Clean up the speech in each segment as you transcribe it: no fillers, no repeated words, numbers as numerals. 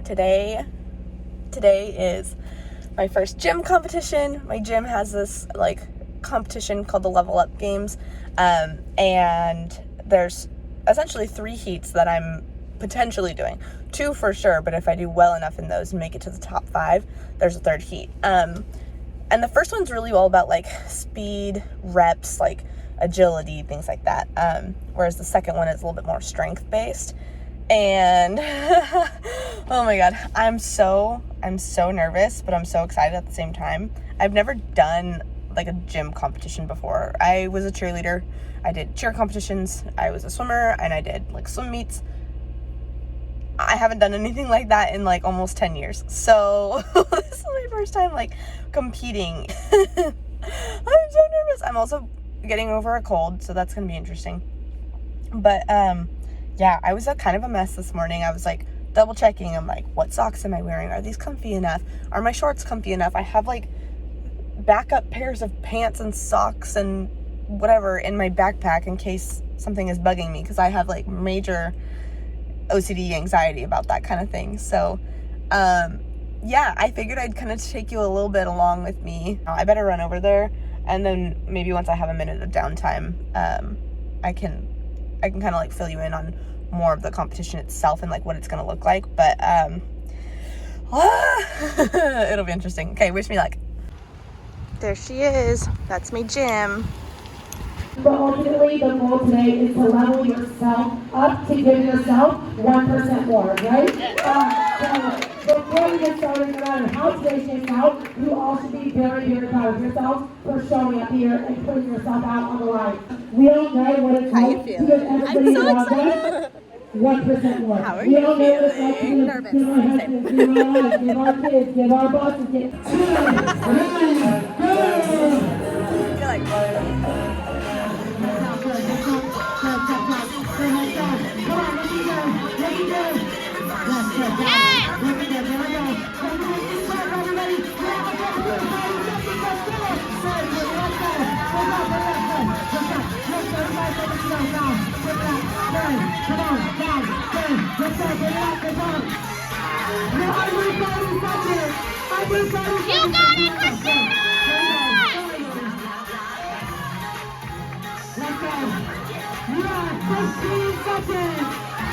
today is my first gym competition. My gym has this like competition called the Level Up Games, and there's essentially 3 heats that I'm potentially doing. 2 for sure, but if I do well enough in those and make it to the top 5, there's a 3rd heat. And the first one's really all about like speed, reps, like agility, things like that. Whereas the second one is a little bit more strength based. And oh my god, I'm so nervous, but I'm so excited at the same time. I've never done like a gym competition before. I was a cheerleader. I did cheer competitions. I was a swimmer, and I did like swim meets. I haven't done anything like that in like almost 10 years. So this is my first time like competing. I'm so nervous. I'm also getting over a cold, so that's gonna be interesting. But yeah, I was kind of a mess this morning. I was like double checking. I'm like, what socks am I wearing? Are these comfy enough? Are my shorts comfy enough? I have like backup pairs of pants and socks and whatever in my backpack in case something is bugging me, because I have like major OCD anxiety about that kind of thing. So yeah, I figured I'd kind of take you a little bit along with me. I better run over there, and then maybe once I have a minute of downtime, I can kind of like fill you in on more of the competition itself and like what it's gonna look like. But it'll be interesting. Okay, wish me luck. There she is. That's my gym. But ultimately, the goal today is to level yourself up to give yourself 1% more, right? So before we get started, no matter how today shakes out, you all should be very, very proud of yourself for showing up here and putting yourself out on the line. We don't know what it's like to give everybody around us 1% more. How are we you don't know what it's like to feeling? give our husbands, give our wives, give our kids, give our bosses, give... You got it, Christina! Let's go. You are 15 seconds.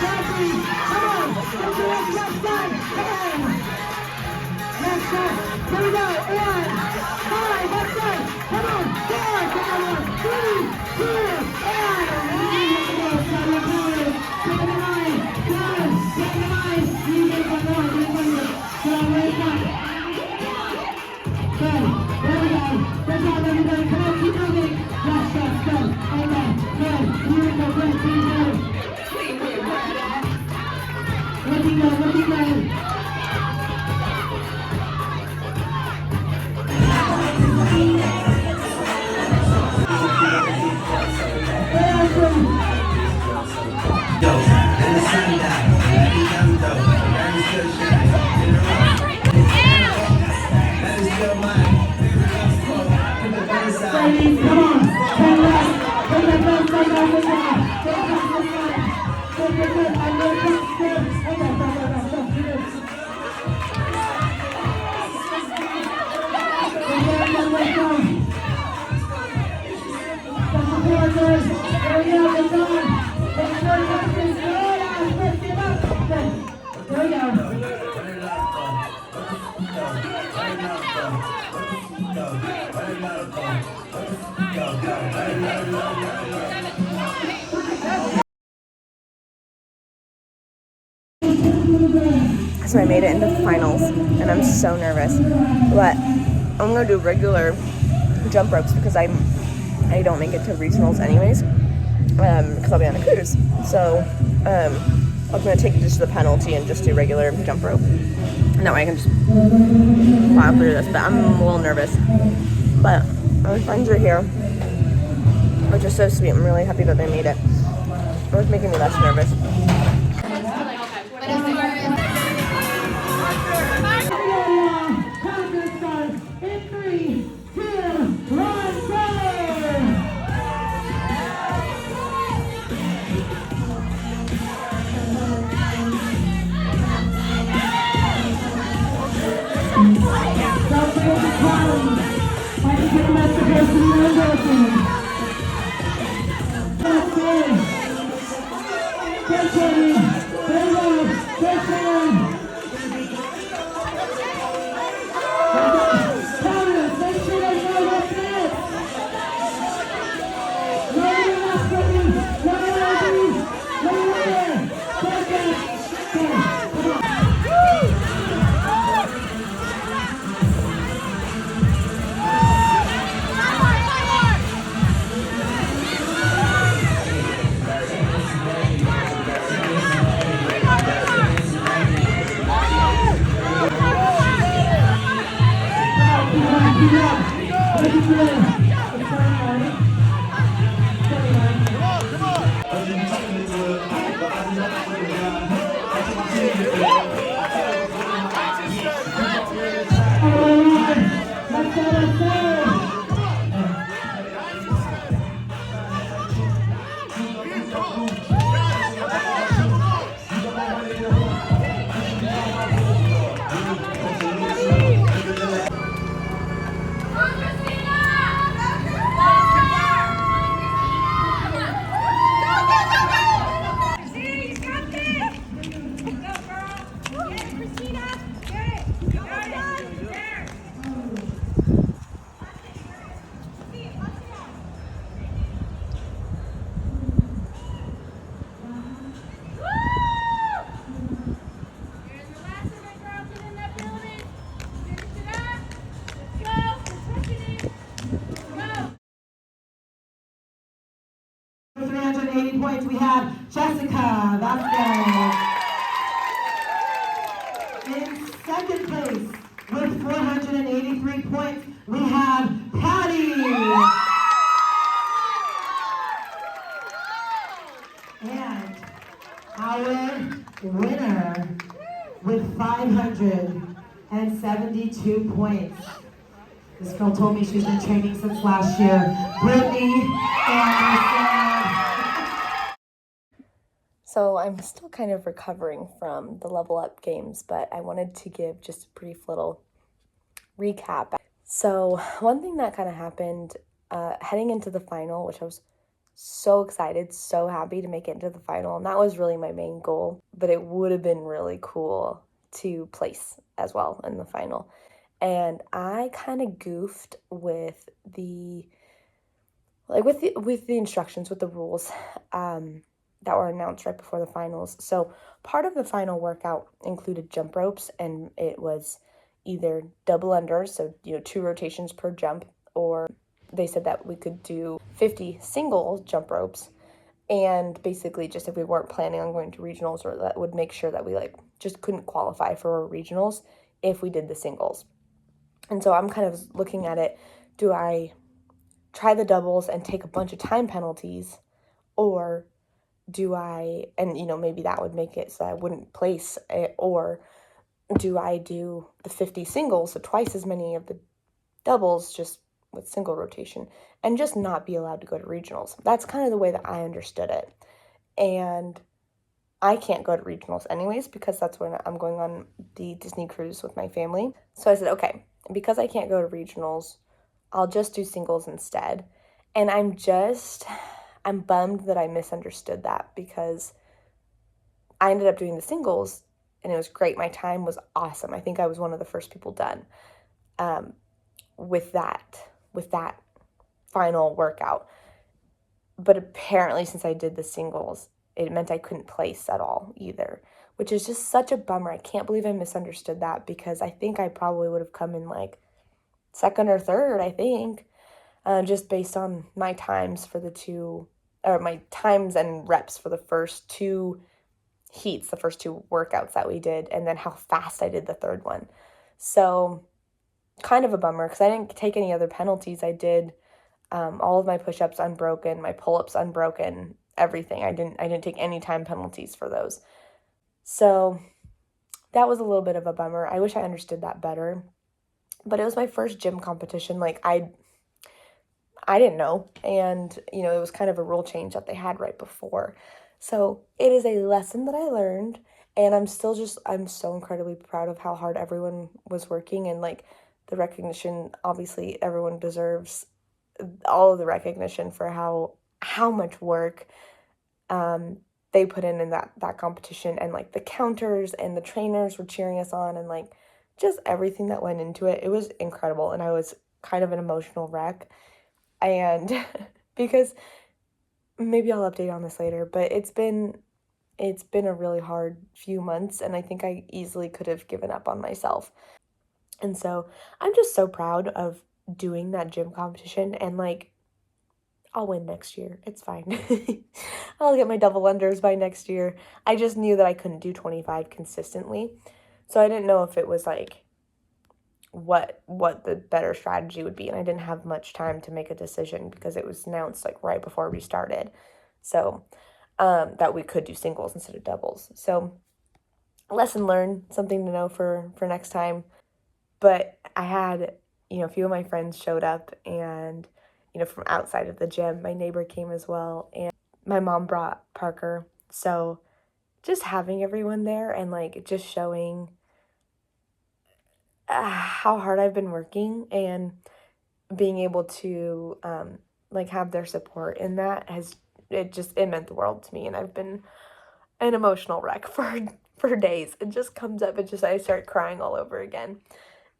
Jackie, come on. Let's do it left side. Come on. Left side. Here we go. 1, 5, left side. Come on. 4, come on. 3, 2, and take it line. Good. Take it line. You get one more. Get one more. So wake up. Good. There we go. Good job, everybody. Come on. Keep moving. Yes, yes, go. Amen. Good. Beautiful. Good. Keep moving. Looking good. Looking good. Ladies, come on. Turn left. Turn left. Turn left. Turn left. Good. I'm going to good. Okay, go. So I made it into finals, and I'm so nervous, but I'm gonna do regular jump ropes because I don't make it to regionals anyways, because I'll be on a cruise. So I'm gonna take just the penalty and just do regular jump rope, and that way I can just plow through this. But I'm a little nervous, but my friends are here, which is so sweet. I'm really happy that they made it. It was making me less nervous. Don't forget the Kaale. Why did you get less of those in the endorphins? That's it. Good, Jenny. Very well. Good form. Counters, make sure they know what's next. Lower your left foot in. Lower your knees. Lower there. Back up. Good. Come on. Keep it up. Make it good. It's 29. 29. All right. Let's go, let's go. For 380 points, we have Jessica Vasquez. In second place, with 483 points, we have Patty. And our winner with 572 points. This girl told me she's been training since last year. Brittany Anderson. So I'm still kind of recovering from the level up games, but I wanted to give just a brief little recap. So one thing that kind of happened heading into the final, which I was so excited, so happy to make it into the final, and that was really my main goal, but it would have been really cool to place as well in the final. And I kind of goofed with the instructions, with the rules that were announced right before the finals. So part of the final workout included jump ropes, and it was either double unders, so 2 rotations per jump, or they said that we could do 50 single jump ropes, and basically just if we weren't planning on going to regionals, or that would make sure that we just couldn't qualify for regionals if we did the singles. And so I'm kind of looking at it, do I try the doubles and take a bunch of time penalties, or do I, and maybe that would make it so I wouldn't place it, or do I do the 50 singles, so twice as many of the doubles, just with single rotation, and just not be allowed to go to regionals? That's kind of the way that I understood it. And I can't go to regionals anyways, because that's when I'm going on the Disney cruise with my family. So I said, okay, because I can't go to regionals, I'll just do singles instead. And I'm bummed that I misunderstood that, because I ended up doing the singles and it was great. My time was awesome. I think I was one of the first people done with that final workout. But apparently, since I did the singles, it meant I couldn't place at all either, which is just such a bummer. I can't believe I misunderstood that, because I think I probably would have come in second or third, I think, just based on my times for my times and reps for the first 2 heats, the first 2 workouts that we did, and then how fast I did the third one. So kind of a bummer, because I didn't take any other penalties. I did all of my push-ups unbroken, my pull-ups unbroken, everything. I didn't take any time penalties for those. So that was a little bit of a bummer. I wish I understood that better. But it was my first gym competition. I didn't know. And, it was kind of a rule change that they had right before. So it is a lesson that I learned. And I'm so incredibly proud of how hard everyone was working, and like the recognition, obviously everyone deserves all of the recognition for how much work they put in that competition, and like the counters and the trainers were cheering us on, and like just everything that went into it. It was incredible, and I was kind of an emotional wreck. And because maybe I'll update on this later, but it's been a really hard few months, and I think I easily could have given up on myself. And so I'm just so proud of doing that gym competition, and like I'll win next year. It's fine. I'll get my double unders by next year. I just knew that I couldn't do 25 consistently. So I didn't know if it was like what the better strategy would be, and I didn't have much time to make a decision because it was announced like right before we started. So that we could do singles instead of doubles. So lesson learned, something to know for next time. But I had, a few of my friends showed up, and from outside of the gym, my neighbor came as well, and my mom brought Parker. So just having everyone there and like just showing how hard I've been working, and being able to like have their support in that it meant the world to me. And I've been an emotional wreck for days. It just comes up, I start crying all over again.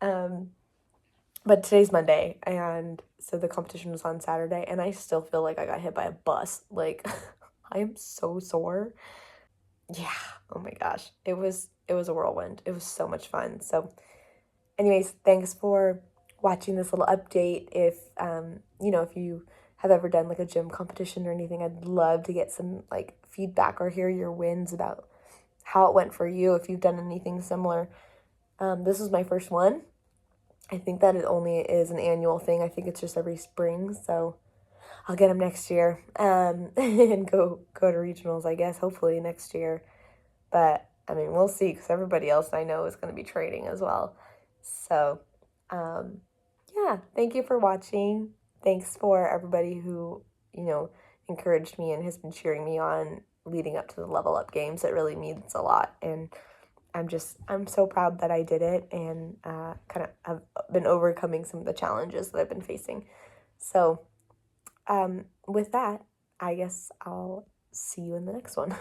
But today's Monday, and so the competition was on Saturday, and I still feel like I got hit by a bus. Like, I am so sore. Yeah, oh my gosh. It was a whirlwind. It was so much fun. So anyways, thanks for watching this little update. If if you have ever done like a gym competition or anything, I'd love to get some like feedback or hear your wins about how it went for you, if you've done anything similar. This was my first one. I think that it only is an annual thing. I think it's just every spring, so I'll get them next year, and go to regionals, I guess, hopefully next year. But I mean, we'll see, because everybody else I know is going to be training as well. So yeah, thank you for watching. Thanks for everybody who encouraged me and has been cheering me on leading up to the Level Up games. It really means a lot, and I'm so proud that I did it, and kind of have been overcoming some of the challenges that I've been facing. So with that, I guess I'll see you in the next one.